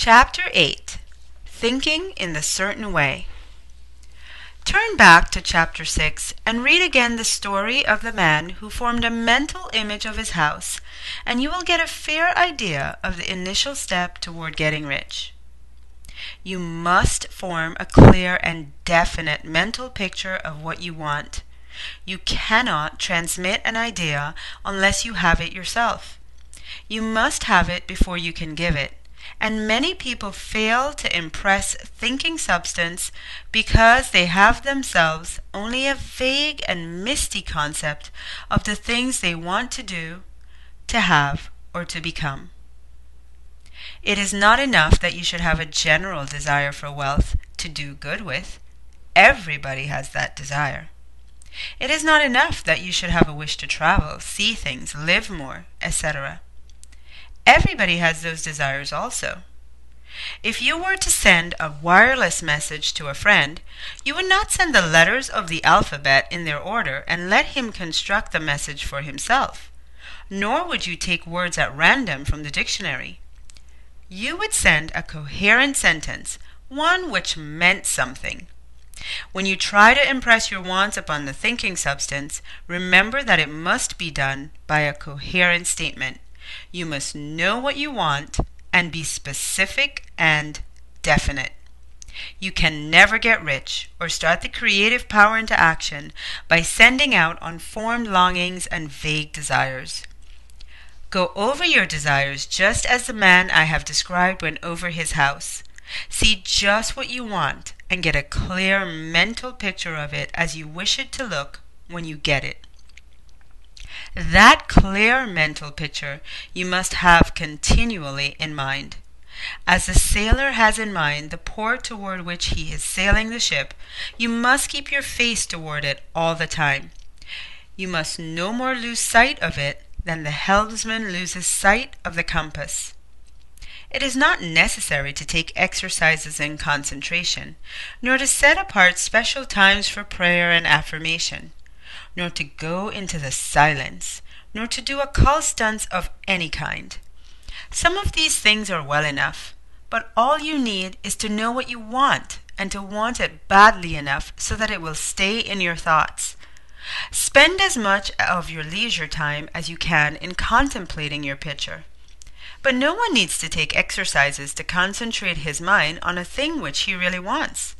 Chapter 8. Thinking in the Certain Way. Turn back to Chapter 6 and read again the story of the man who formed a mental image of his house, and you will get a fair idea of the initial step toward getting rich. You must form a clear and definite mental picture of what you want. You cannot transmit an idea unless you have it yourself. You must have it before you can give it. And many people fail to impress thinking substance because they have themselves only a vague and misty concept of the things they want to do, to have, or to become. It is not enough that you should have a general desire for wealth to do good with. Everybody has that desire. It is not enough that you should have a wish to travel, see things, live more, etc. Everybody has those desires also. If you were to send a wireless message to a friend, you would not send the letters of the alphabet in their order and let him construct the message for himself, nor would you take words at random from the dictionary. You would send a coherent sentence, one which meant something. When you try to impress your wants upon the thinking substance, remember that it must be done by a coherent statement. You must know what you want and be specific and definite. You can never get rich or start the creative power into action by sending out unformed longings and vague desires. Go over your desires just as the man I have described went over his house. See just what you want and get a clear mental picture of it as you wish it to look when you get it. That clear mental picture you must have continually in mind. As the sailor has in mind the port toward which he is sailing the ship, you must keep your face toward it all the time. You must no more lose sight of it than the helmsman loses sight of the compass. It is not necessary to take exercises in concentration, nor to set apart special times for prayer and affirmation, nor to go into the silence, nor to do occult stunts of any kind. Some of these things are well enough, but all you need is to know what you want and to want it badly enough so that it will stay in your thoughts. Spend as much of your leisure time as you can in contemplating your picture. But no one needs to take exercises to concentrate his mind on a thing which he really wants.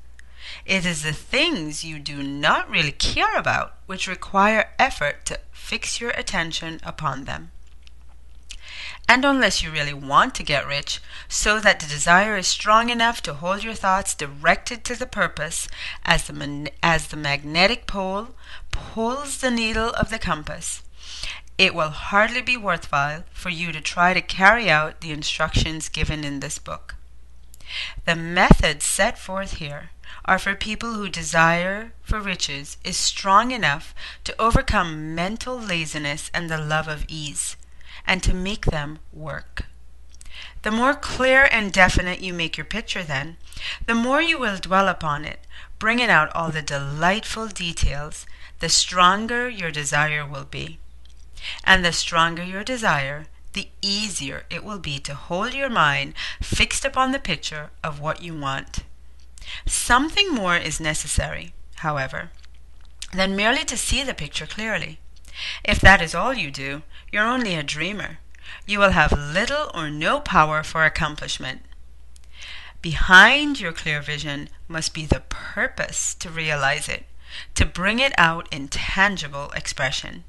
It is the things you do not really care about which require effort to fix your attention upon them. And unless you really want to get rich, so that the desire is strong enough to hold your thoughts directed to the purpose, as the magnetic pole pulls the needle of the compass, it will hardly be worthwhile for you to try to carry out the instructions given in this book. The methods set forth here are for people whose desire for riches is strong enough to overcome mental laziness and the love of ease, and to make them work. The more clear and definite you make your picture then, the more you will dwell upon it, bringing out all the delightful details, the stronger your desire will be. And the stronger your desire, the easier it will be to hold your mind fixed upon the picture of what you want. Something more is necessary, however, than merely to see the picture clearly. If that is all you do, you're only a dreamer. You will have little or no power for accomplishment. Behind your clear vision must be the purpose to realize it, to bring it out in tangible expression.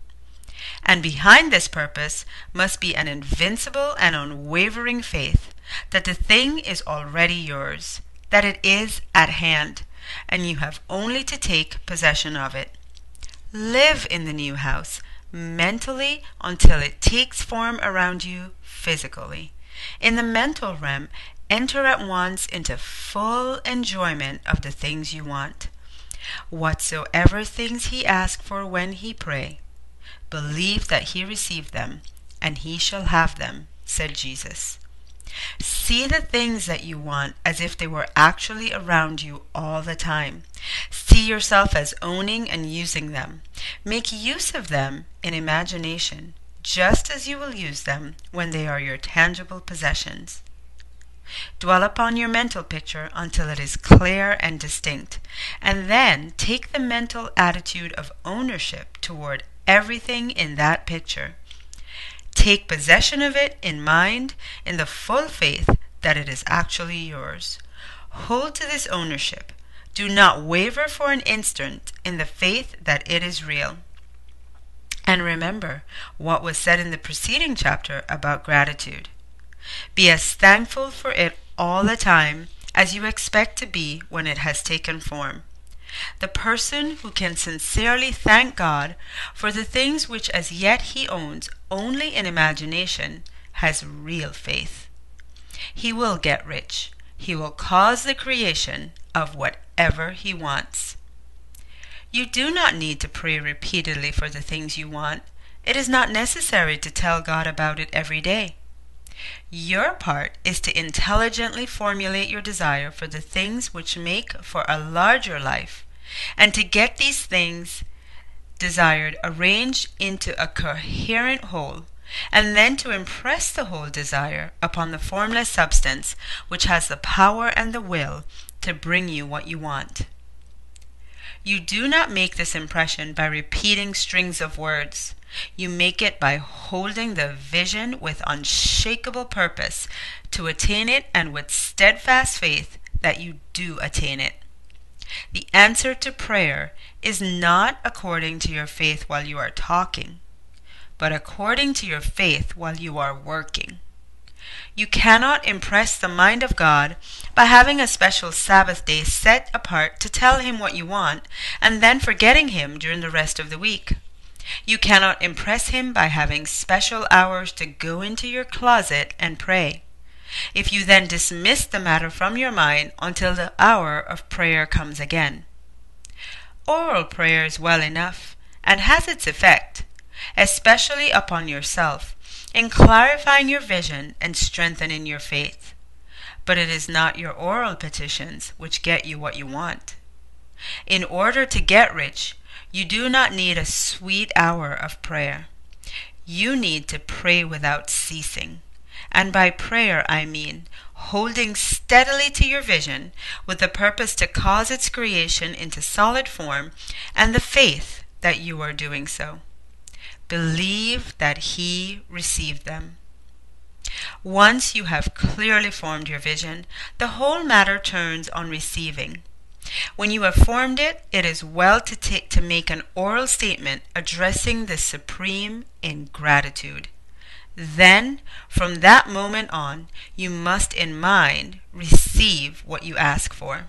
And behind this purpose must be an invincible and unwavering faith that the thing is already yours, that it is at hand, and you have only to take possession of it. Live in the new house mentally until it takes form around you physically. In the mental realm, enter at once into full enjoyment of the things you want. Whatsoever things he ask for when he pray, believe that he received them, and he shall have them, said Jesus. See the things that you want as if they were actually around you all the time. See yourself as owning and using them. Make use of them in imagination, just as you will use them when they are your tangible possessions. Dwell upon your mental picture until it is clear and distinct, and then take the mental attitude of ownership toward everything in that picture. Take possession of it in mind in the full faith that it is actually yours. Hold to this ownership. Do not waver for an instant in the faith that it is real. And remember what was said in the preceding chapter about gratitude. Be as thankful for it all the time as you expect to be when it has taken form. The person who can sincerely thank God for the things which as yet he owns only in imagination has real faith. He will get rich. He will cause the creation of whatever he wants. You do not need to pray repeatedly for the things you want. It is not necessary to tell God about it every day. Your part is to intelligently formulate your desire for the things which make for a larger life, and to get these things desired arranged into a coherent whole, and then to impress the whole desire upon the formless substance which has the power and the will to bring you what you want. You do not make this impression by repeating strings of words. You make it by holding the vision with unshakable purpose to attain it, and with steadfast faith that you do attain it. The answer to prayer is not according to your faith while you are talking, but according to your faith while you are working. You cannot impress the mind of God by having a special Sabbath day set apart to tell him what you want, and then forgetting him during the rest of the week. You cannot impress him by having special hours to go into your closet and pray. If you then dismiss the matter from your mind until the hour of prayer comes again. Oral prayer is well enough and has its effect, especially upon yourself, in clarifying your vision and strengthening your faith. But it is not your oral petitions which get you what you want. In order to get rich, you do not need a sweet hour of prayer. You need to pray without ceasing. And by prayer I mean holding steadily to your vision with the purpose to cause its creation into solid form, and the faith that you are doing so. Believe that he received them. Once you have clearly formed your vision, the whole matter turns on receiving. When you have formed it, it is well to make an oral statement addressing the Supreme in gratitude. Then, from that moment on, you must in mind receive what you ask for.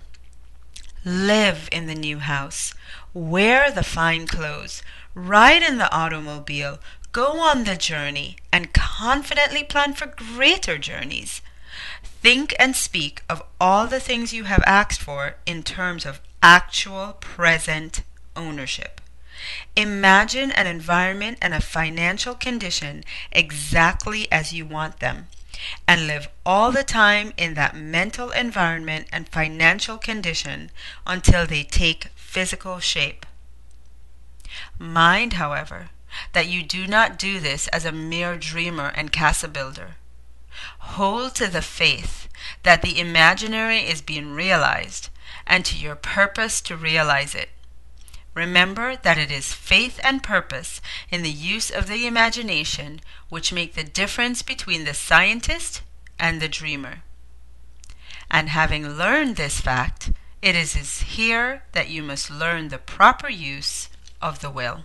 Live in the new house, wear the fine clothes, ride in the automobile, go on the journey, and confidently plan for greater journeys. Think and speak of all the things you have asked for in terms of actual present ownership. Imagine an environment and a financial condition exactly as you want them, and live all the time in that mental environment and financial condition until they take physical shape. Mind, however, that you do not do this as a mere dreamer and castle builder. Hold to the faith that the imaginary is being realized, and to your purpose to realize it. Remember that it is faith and purpose in the use of the imagination which make the difference between the scientist and the dreamer. And having learned this fact, it is here that you must learn the proper use of the will.